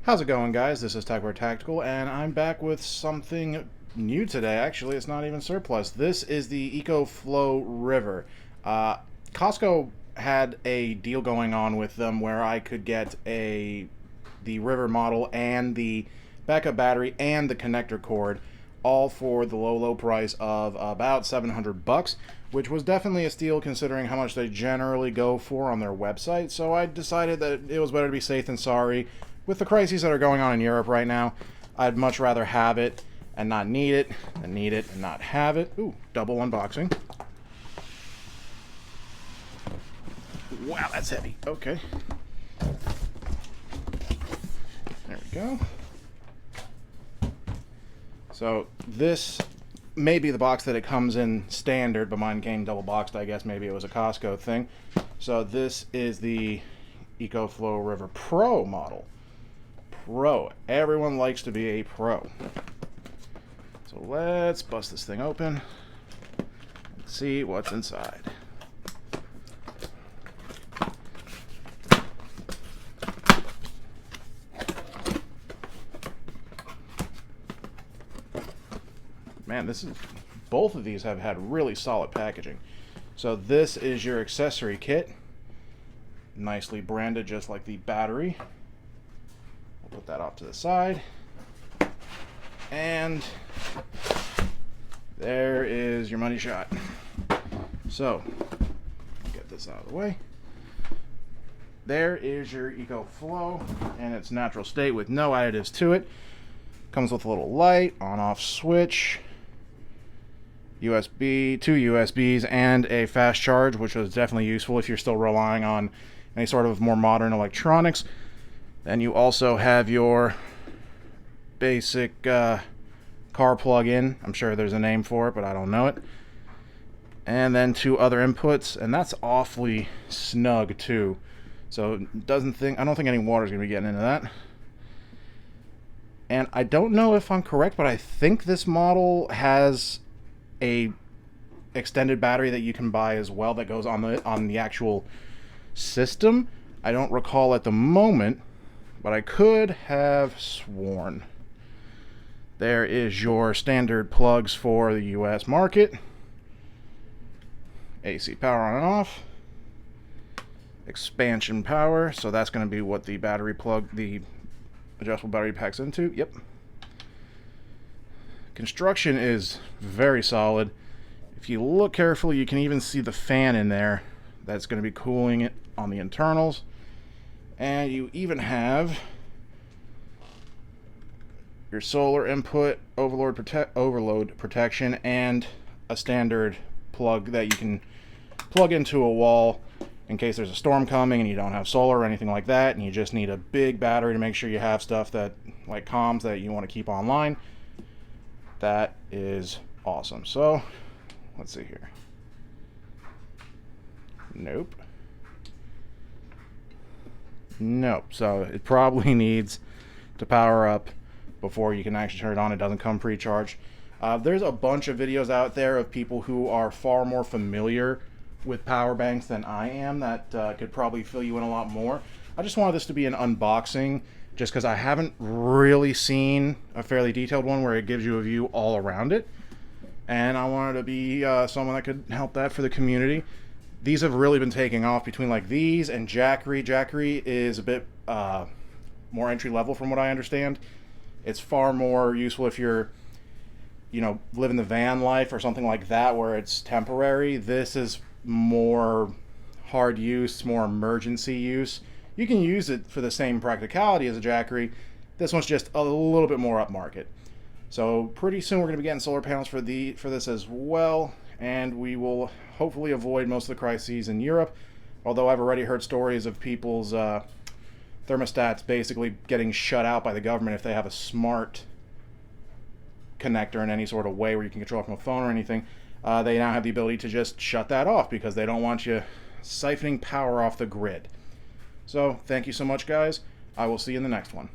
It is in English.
How's it going, guys? This is Techware Tactical, and I'm back with something new today. Actually, it's not even surplus. This is the Ecoflow River. Costco had a deal going on with them where I could get the River model and the backup battery and the connector cord, all for the low price of about $700, which was definitely a steal considering how much they generally go for on their website. So I decided that it was better to be safe than sorry. With the crises that are going on in Europe right now, I'd much rather have it and not need it than need it and not have it. Ooh, double unboxing. Wow, that's heavy. Okay. There we go. So this may be the box that it comes in standard, but mine came double boxed. I guess maybe it was a Costco thing. So this is the Ecoflow River Pro model. Pro. Everyone likes to be a pro. So let's bust this thing open and see what's inside. Man, both of these have had really solid packaging. So this is your accessory kit, nicely branded just like the battery. We'll put that off to the side, and there is your money shot. So get this out of the way. There is your Ecoflow in its natural state with no additives to it. Comes with a little light, on-off switch, USB, two USBs, and a fast charge, which was definitely useful if you're still relying on any sort of more modern electronics. Then you also have your basic car plug-in. I'm sure there's a name for it, but I don't know it. And then two other inputs, and that's awfully snug too. So I don't think any water's gonna be getting into that. And I don't know if I'm correct, but I think this model has a extended battery that you can buy as well that goes on the actual system. I don't recall at the moment, but I could have sworn. There is your standard plugs for the US market. AC power on and off. Expansion power, so that's going to be what the battery plug, the adjustable battery packs into. Yep. Construction is very solid. If you look carefully, you can even see the fan in there that's going to be cooling it on the internals. And you even have your solar input, overload protection, and a standard plug that you can plug into a wall in case there's a storm coming and you don't have solar or anything like that, and you just need a big battery to make sure you have stuff that, like comms, that you want to keep online. That is awesome. So let's see here. Nope. So it probably needs to power up before you can actually turn it on. It doesn't come pre-charged. There's a bunch of videos out there of people who are far more familiar with power banks than I am that could probably fill you in a lot more. I just wanted this to be an unboxing just because I haven't really seen a fairly detailed one where it gives you a view all around it, and I wanted to be someone that could help that for the community. These have really been taking off between like these and Jackery. Jackery is a bit more entry level from what I understand. It's far more useful if you're, living the van life or something like that where it's temporary. This is more hard use, more emergency use. You can use it for the same practicality as a Jackery. This one's just a little bit more upmarket. So pretty soon we're going to be getting solar panels for this as well, and we will hopefully avoid most of the crises in Europe, although I've already heard stories of people's thermostats basically getting shut out by the government if they have a smart connector in any sort of way where you can control it from a phone or anything. They now have the ability to just shut that off because they don't want you siphoning power off the grid. So thank you so much, guys. I will see you in the next one.